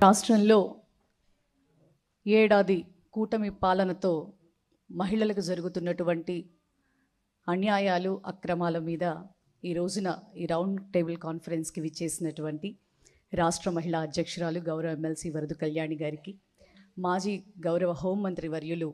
రాష్ట్రంలో ఏడాది కూటమి పాలనతో మహిళలకు జరుగుతున్నటువంటి అన్యాయాలు అక్రమాల మీద ఈ రోజున ఈ రౌండ్ టేబుల్ కాన్ఫరెన్స్కి విచ్చేసినటువంటి రాష్ట్ర మహిళా అధ్యక్షురాలు గౌరవ ఎమ్మెల్సీ వరదు కళ్యాణి గారికి, మాజీ గౌరవ హోంమంత్రి వర్యులు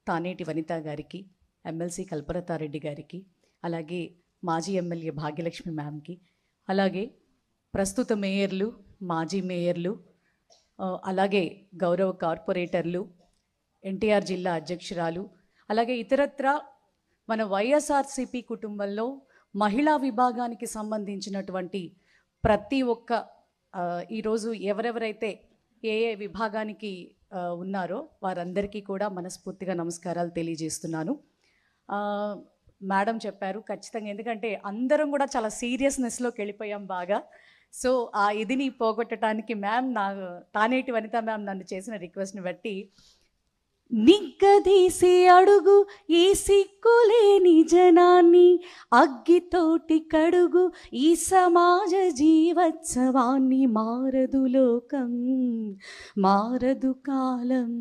తానేటి వనిత గారికి, ఎమ్మెల్సీ కల్పలతారెడ్డి గారికి, అలాగే మాజీ ఎమ్మెల్యే భాగ్యలక్ష్మి మ్యామ్కి, అలాగే ప్రస్తుత మేయర్లు, మాజీ మేయర్లు, అలాగే గౌరవ కార్పొరేటర్లు, ఎన్టీఆర్ జిల్లా అధ్యక్షురాలు, అలాగే ఇతరత్ర మన వైఎస్ఆర్సీపీ కుటుంబంలో మహిళా విభాగానికి సంబంధించినటువంటి ప్రతి ఒక్క ఈరోజు ఎవరెవరైతే ఏ ఏ విభాగానికి ఉన్నారో వారందరికీ కూడా మనస్ఫూర్తిగా నమస్కారాలు తెలియజేస్తున్నాను. మేడం చెప్పారు ఖచ్చితంగా, ఎందుకంటే అందరం కూడా చాలా సీరియస్నెస్లోకి వెళ్ళిపోయాం బాగా. సో ఆ ఇదిని పోగొట్టడానికి మ్యామ్ తానేటి వనిత మ్యామ్ నన్ను చేసిన రిక్వెస్ట్ని బట్టి, నిగ్గదీసి అడుగు ఈ సిక్కులేని జనాన్ని, అగ్గితోటి కడుగు ఈ సమాజ జీవోత్సవాన్ని, మారదు లోకం మారదు కాలం,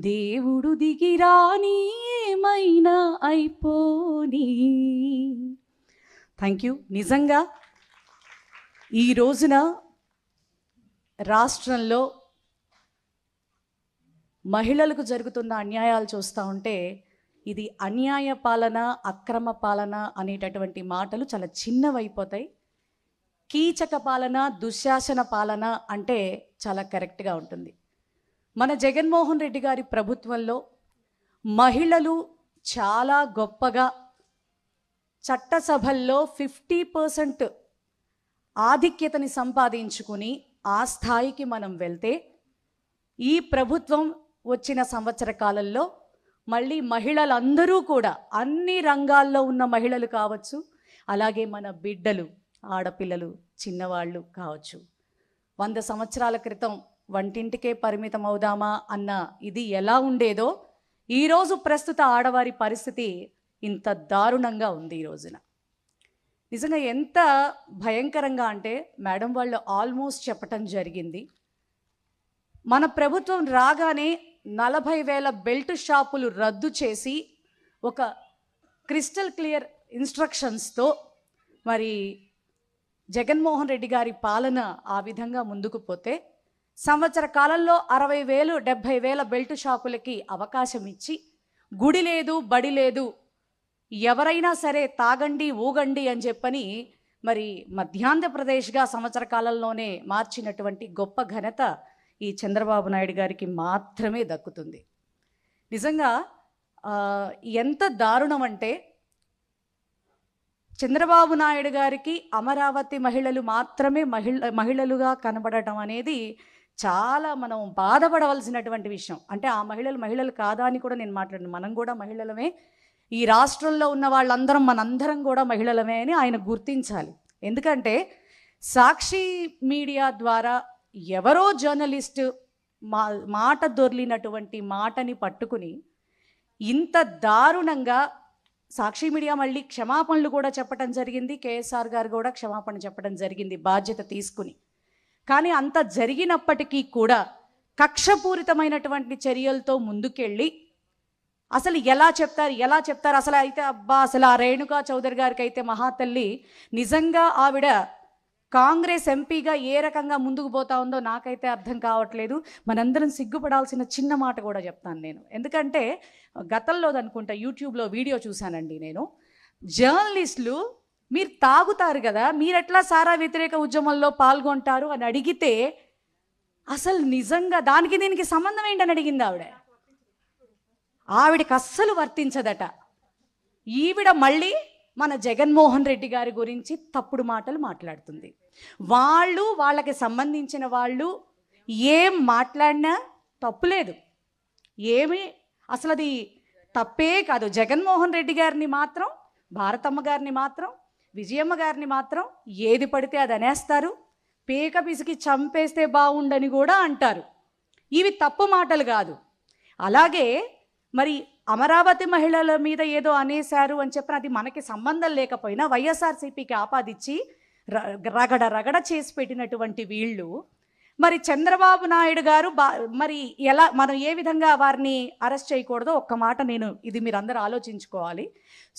దేవుడు దిగిరాని ఏమైనా అయిపోని. Thank you. నిజంగా ఈ రోజున రాష్ట్రంలో మహిళలకు జరుగుతున్న అన్యాయాలు చూస్తూ ఉంటే ఇది అన్యాయ పాలన, అక్రమ పాలన అనేటటువంటి మాటలు చాలా చిన్నవైపోతాయి. కీచక పాలన, దుశ్శాసన పాలన అంటే చాలా కరెక్ట్గా ఉంటుంది. మన జగన్మోహన్ రెడ్డి గారి ప్రభుత్వంలో మహిళలు చాలా గొప్పగా చట్టసభల్లో 50% ఆధిక్యతని సంపాదించుకుని ఆ స్థాయికి మనం వెళ్తే, ఈ ప్రభుత్వం వచ్చిన సంవత్సర కాలంలో మళ్ళీ మహిళలందరూ కూడా అన్ని రంగాల్లో ఉన్న మహిళలు కావచ్చు, అలాగే మన బిడ్డలు, ఆడపిల్లలు, చిన్నవాళ్ళు కావచ్చు, 100 సంవత్సరాల క్రితం వంటింటికే పరిమితం అవుదామా అన్న ఇది ఎలా ఉండేదో ఈరోజు ప్రస్తుత ఆడవారి పరిస్థితి ఇంత దారుణంగా ఉంది. ఈ రోజున నిజంగా ఎంత భయంకరంగా అంటే, మేడం వాళ్ళు ఆల్మోస్ట్ చెప్పటం జరిగింది, మన ప్రభుత్వం రాగానే 40,000 బెల్ట్ షాపులు రద్దు చేసి ఒక క్రిస్టల్ క్లియర్ ఇన్స్ట్రక్షన్స్తో మరి జగన్మోహన్ రెడ్డి గారి పాలన ఆ విధంగా ముందుకు పోతే, సంవత్సర కాలంలో 60,000 70,000 బెల్ట్ షాపులకి అవకాశం ఇచ్చి, గుడి లేదు బడి లేదు, ఎవరైనా సరే తాగండి ఊగండి అని చెప్పని మరి మధ్యాంధ్రప్రదేశ్గా సంవత్సర కాలంలోనే మార్చినటువంటి గొప్ప ఘనత ఈ చంద్రబాబు నాయుడు గారికి మాత్రమే దక్కుతుంది. నిజంగా ఎంత దారుణం అంటే, చంద్రబాబు నాయుడు గారికి అమరావతి మహిళలు మాత్రమే మహిళలుగా కనబడటం అనేది చాలా మనం బాధపడవలసినటువంటి విషయం. అంటే ఆ మహిళలు కాదా అని కూడా నేను మాట్లాడను, మనం కూడా మహిళలమే, ఈ రాష్ట్రంలో ఉన్న వాళ్ళందరం మనందరం కూడా మహిళలమే అని ఆయన గుర్తించాలి. ఎందుకంటే సాక్షి మీడియా ద్వారా ఎవరో జర్నలిస్టు మాట దొర్లినటువంటి మాటని పట్టుకుని ఇంత దారుణంగా సాక్షి మీడియా మళ్ళీ క్షమాపణలు కూడా చెప్పడం జరిగింది, కేఎస్ఆర్ గారు కూడా క్షమాపణ చెప్పడం జరిగింది బాధ్యత తీసుకుని. కానీ అంత జరిగినప్పటికీ కూడా కక్షపూరితమైనటువంటి చర్యలతో ముందుకెళ్ళి అసలు ఎలా చెప్తారు అసలు అయితే అసలు ఆ రేణుకా చౌదరి గారికి అయితే మహాతల్లి నిజంగా ఆవిడ కాంగ్రెస్ ఎంపీగా ఏ రకంగా ముందుకు పోతా ఉందో నాకైతే అర్థం కావట్లేదు. మనందరం సిగ్గుపడాల్సిన చిన్న మాట కూడా చెప్తాను నేను, ఎందుకంటే గతంలో అనుకుంటా యూట్యూబ్లో వీడియో చూశానండి నేను, జర్నలిస్టులు మీరు తాగుతారు కదా, మీరు ఎట్లా సారా వ్యతిరేక ఉద్యమంలో పాల్గొంటారు అని అడిగితే అసలు నిజంగా దానికి దీనికి సంబంధం ఏంటని అడిగింది ఆవిడకి అస్సలు వర్తించదట. ఈవిడ మళ్ళీ మన జగన్మోహన్ రెడ్డి గారి గురించి తప్పుడు మాటలు మాట్లాడుతుంది. వాళ్ళకి సంబంధించిన వాళ్ళు ఏం మాట్లాడినా తప్పులేదు, ఏమి అసలు అది తప్పే కాదు. జగన్మోహన్ రెడ్డి గారిని మాత్రం, భారతమ్మ గారిని మాత్రం, విజయమ్మ గారిని మాత్రం ఏది పడితే అది అనేస్తారు, పేక పిసికి చంపేస్తే బాగుండని కూడా అంటారు. ఇవి తప్పు మాటలు కాదు. అలాగే మరి అమరావతి మహిళల మీద ఏదో అనేశారు అని చెప్పిన అది మనకి సంబంధం లేకపోయినా వైఎస్ఆర్సీపీకి ఆపాదించి రగడ చేసి పెట్టినటువంటి వీళ్ళు మరి చంద్రబాబు నాయుడు గారు మరి ఎలా మనం ఏ విధంగా వారిని అరెస్ట్ చేయకూడదో ఒక్క మాట ఇది మీరు అందరూ ఆలోచించుకోవాలి.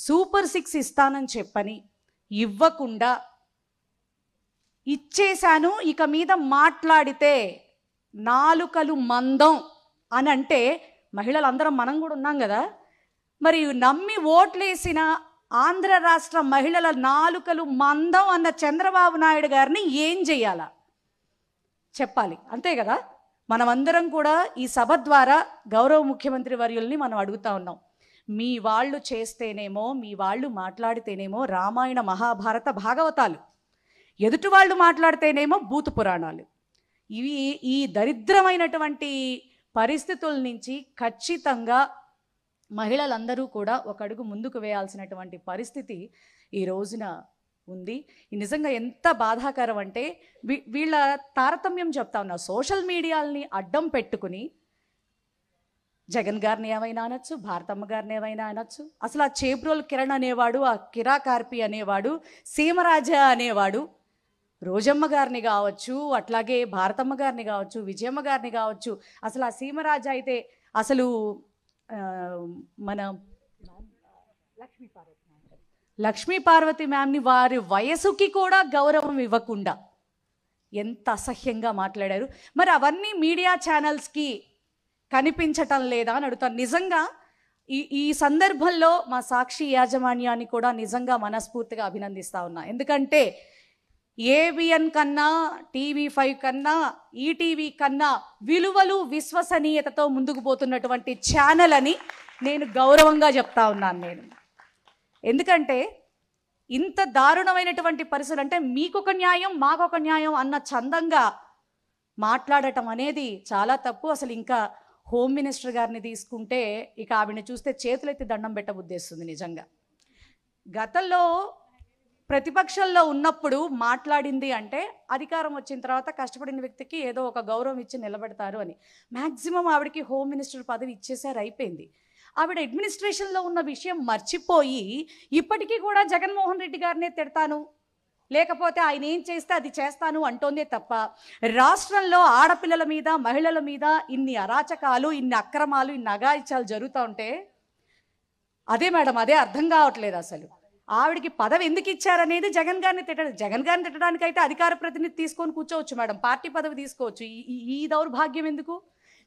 సూపర్ 6 ఇస్తానని చెప్పని ఇవ్వకుండా ఇచ్చేశాను, ఇక మీద మాట్లాడితే నాలుకలు మందం అని అంటే మహిళలందరం మనం కూడా ఉన్నాం కదా. మరి నమ్మి ఓట్లేసిన ఆంధ్ర రాష్ట్ర మహిళల నాలుకలు మందం అన్న చంద్రబాబు నాయుడు గారిని ఏం చెయ్యాలా చెప్పాలి, అంతే కదా. మనమందరం కూడా ఈ సభ ద్వారా గౌరవ ముఖ్యమంత్రి వర్యుల్ని మనం అడుగుతా ఉన్నాం. మీ వాళ్ళు చేస్తేనేమో, మీ వాళ్ళు మాట్లాడితేనేమో రామాయణ మహాభారత భాగవతాలు, ఎదుటి వాళ్ళు మాట్లాడితేనేమో భూత పురాణాలు. ఇవి ఈ దరిద్రమైనటువంటి పరిస్థితుల నుంచి ఖచ్చితంగా మహిళలందరూ కూడా ఒక అడుగు ముందుకు వేయాల్సినటువంటి పరిస్థితి ఈ రోజున ఉంది. నిజంగా ఎంత బాధాకరం అంటే వీళ్ళ తారతమ్యం చెప్తా ఉన్నా. సోషల్ మీడియాల్ని అడ్డం పెట్టుకుని జగన్ గారిని ఏమైనా అనొచ్చు, భారతమ్మ గారిని ఏమైనా అనొచ్చు. అసలు ఆ చేబ్రోల్ కిరణ్ అనేవాడు, ఆ కిరా కార్పి అనేవాడు, సీమరాజా అనేవాడు రోజమ్మ గారిని కావచ్చు, అట్లాగే భారతమ్మ గారిని కావచ్చు, విజయమ్మ గారిని కావచ్చు. అసలు ఆ సీమరాజా అయితే అసలు మన లక్ష్మీ పార్వతి మ్యామ్ని వారి వయసుకి కూడా గౌరవం ఇవ్వకుండా ఎంత అసహ్యంగా మాట్లాడారు. మరి అవన్నీ మీడియా ఛానల్స్కి కనిపించటం లేదా అని అడుగుతాను. నిజంగా ఈ సందర్భంలో మా సాక్షి యాజమాన్యాన్ని కూడా నిజంగా మనస్ఫూర్తిగా అభినందిస్తా ఉన్నా. ఎందుకంటే ఏబిఎన్ కన్నా, TV5 కన్నా, ఈటీవీ కన్నా విలువలు విశ్వసనీయతతో ముందుకు పోతున్నటువంటి ఛానల్ అని నేను గౌరవంగా చెప్తా ఉన్నాను. ఎందుకంటే ఇంత దారుణమైనటువంటి పరిస్థితులు అంటే మీకొక న్యాయం మాకొక న్యాయం అన్న చందంగా మాట్లాడటం అనేది చాలా తప్పు. అసలు ఇంకా హోమ్ మినిస్టర్ గారిని తీసుకుంటే ఇక ఆవిడని చూస్తే చేతులెత్తి దండం పెట్టబుద్దేస్తుంది నిజంగా. గతంలో ప్రతిపక్షంలో ఉన్నప్పుడు మాట్లాడింది అంటే అధికారం వచ్చిన తర్వాత కష్టపడిన వ్యక్తికి ఏదో ఒక గౌరవం ఇచ్చి నిలబెడతారు అని. మ్యాక్సిమం ఆవిడకి హోమ్ మినిస్టర్ పదవి ఇచ్చేసారు, అయిపోయింది. ఆవిడ అడ్మినిస్ట్రేషన్లో ఉన్న విషయం మర్చిపోయి ఇప్పటికీ కూడా జగన్మోహన్ రెడ్డి గారినే తిడతాను, లేకపోతే ఆయన ఏం చేస్తే అది చేస్తాను అంటోందే తప్ప రాష్ట్రంలో ఆడపిల్లల మీద, మహిళల మీద ఇన్ని అరాచకాలు, ఇన్ని అక్రమాలు, ఇన్ని అఘాయిత్యాలు జరుగుతూ ఉంటే అదే మేడం, అదే అర్థం కావట్లేదు. అసలు ఆవిడికి పదవి ఎందుకు ఇచ్చారనేది జగన్ గారిని తిట్టడానికి అయితే అధికార ప్రతినిధి తీసుకొని కూర్చోవచ్చు మేడం, పార్టీ పదవి తీసుకోవచ్చు. ఈ దౌర్భాగ్యం ఎందుకు?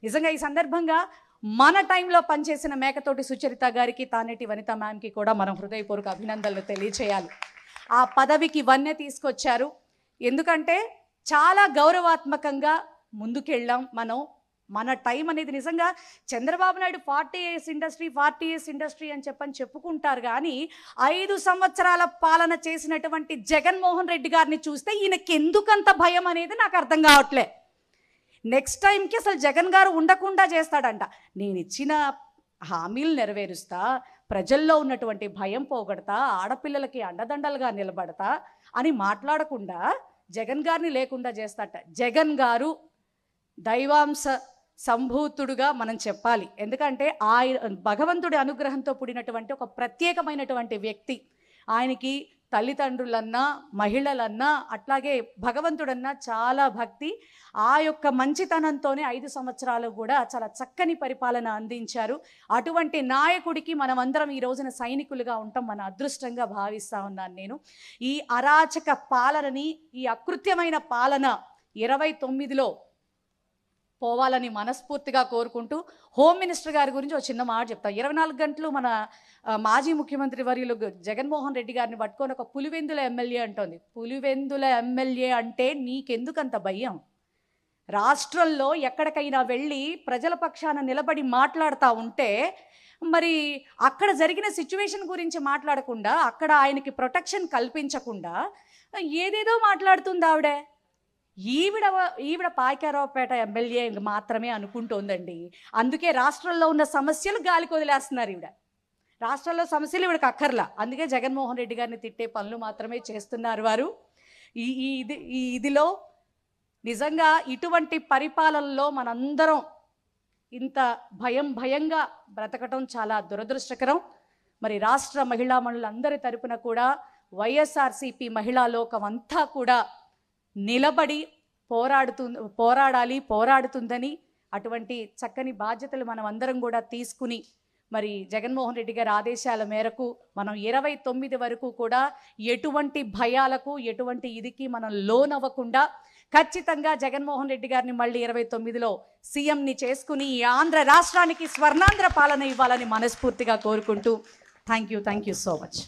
నిజంగా ఈ సందర్భంగా మన టైంలో పనిచేసిన మేకతోటి సుచరిత గారికి, తానేటి వనిత మ్యామ్కి కూడా మనం హృదయపూర్వక అభినందనలు తెలియచేయాలి. ఆ పదవికి వన్నె తీసుకొచ్చారు. ఎందుకంటే చాలా గౌరవాత్మకంగా ముందుకెళ్ళాం మనం. మన టైం అనేది నిజంగా చంద్రబాబు నాయుడు 40 years ఇండస్ట్రీ అని చెప్పుకుంటారు. కానీ 5 సంవత్సరాల పాలన చేసినటువంటి జగన్మోహన్ రెడ్డి గారిని చూస్తే ఈయనకి ఎందుకంత భయం అనేది నాకు అర్థం కావట్లే. నెక్స్ట్ టైంకి అసలు జగన్ గారు ఉండకుండా చేస్తాడంట. నేను ఇచ్చిన హామీలు నెరవేరుస్తా, ప్రజల్లో ఉన్నటువంటి భయం పోగొడతా, ఆడపిల్లలకి అండదండలుగా నిలబడతా అని మాట్లాడకుండా జగన్ గారిని లేకుండా చేస్తాట. జగన్ గారు దైవాంశ సంభూతుడుగా మనం చెప్పాలి. ఎందుకంటే భగవంతుడి అనుగ్రహంతో కూడినటువంటి ఒక ప్రత్యేకమైనటువంటి వ్యక్తి. ఆయనకి తల్లిదండ్రులన్నా, మహిళలన్నా, అట్లాగే భగవంతుడన్నా చాలా భక్తి. ఆ యొక్క మంచితనంతోనే 5 సంవత్సరాలు కూడా చాలా చక్కని పరిపాలన అందించారు. అటువంటి నాయకుడికి మనమందరం ఈ రోజున సైనికులుగా ఉంటాం, మన అదృష్టంగా భావిస్తా ఉన్నాను నేను. ఈ అరాచక పాలనని, ఈ అకృత్యమైన పాలన 29లో పోవాలని మనస్ఫూర్తిగా కోరుకుంటూ హోమ్ మినిస్టర్ గారి గురించి ఒక చిన్న మాట చెప్తాం. 24 గంటలు మన మాజీ ముఖ్యమంత్రి వర్యులు జగన్మోహన్ రెడ్డి గారిని పట్టుకొని ఒక పులివెందుల ఎమ్మెల్యే అంటోంది. పులివెందుల ఎమ్మెల్యే అంటే నీకెందుకంత భయం? రాష్ట్రంలో ఎక్కడికైనా వెళ్ళి ప్రజల పక్షాన నిలబడి మాట్లాడుతూ ఉంటే మరి అక్కడ జరిగిన సిచ్యువేషన్ గురించి మాట్లాడకుండా, అక్కడ ఆయనకి ప్రొటెక్షన్ కల్పించకుండా ఏదేదో మాట్లాడుతుంది ఆవిడే. ఈవిడ పాయకారావుపేట ఎమ్మెల్యే మాత్రమే అనుకుంటోందండి. అందుకే రాష్ట్రంలో ఉన్న సమస్యలు గాలికి వదిలేస్తున్నారు. రాష్ట్రంలో సమస్యలు ఈవిడకి అక్కర్లా. అందుకే జగన్మోహన్ రెడ్డి గారిని తిట్టే పనులు మాత్రమే చేస్తున్నారు వారు. ఇదిలో నిజంగా ఇటువంటి పరిపాలనలో మనందరం ఇంత భయంగా బ్రతకటం చాలా దురదృష్టకరం. మరి రాష్ట్ర మహిళా మనులందరి తరపున కూడా వైఎస్ఆర్సీపీ మహిళా లోకం అంతా కూడా నిలబడి పోరాడుతుందని అటువంటి చక్కని బాధ్యతలు మనం అందరం కూడా తీసుకుని మరి జగన్మోహన్ రెడ్డి గారి ఆదేశాల మేరకు మనం 29 వరకు కూడా ఎటువంటి భయాలకు ఎటువంటి ఇదికి మనం లోనవ్వకుండా ఖచ్చితంగా జగన్మోహన్ రెడ్డి గారిని మళ్ళీ 29లో సీఎంని చేసుకుని ఈ ఆంధ్ర రాష్ట్రానికి స్వర్ణాంధ్ర పాలన ఇవ్వాలని మనస్ఫూర్తిగా కోరుకుంటూ థ్యాంక్ యూ సో మచ్.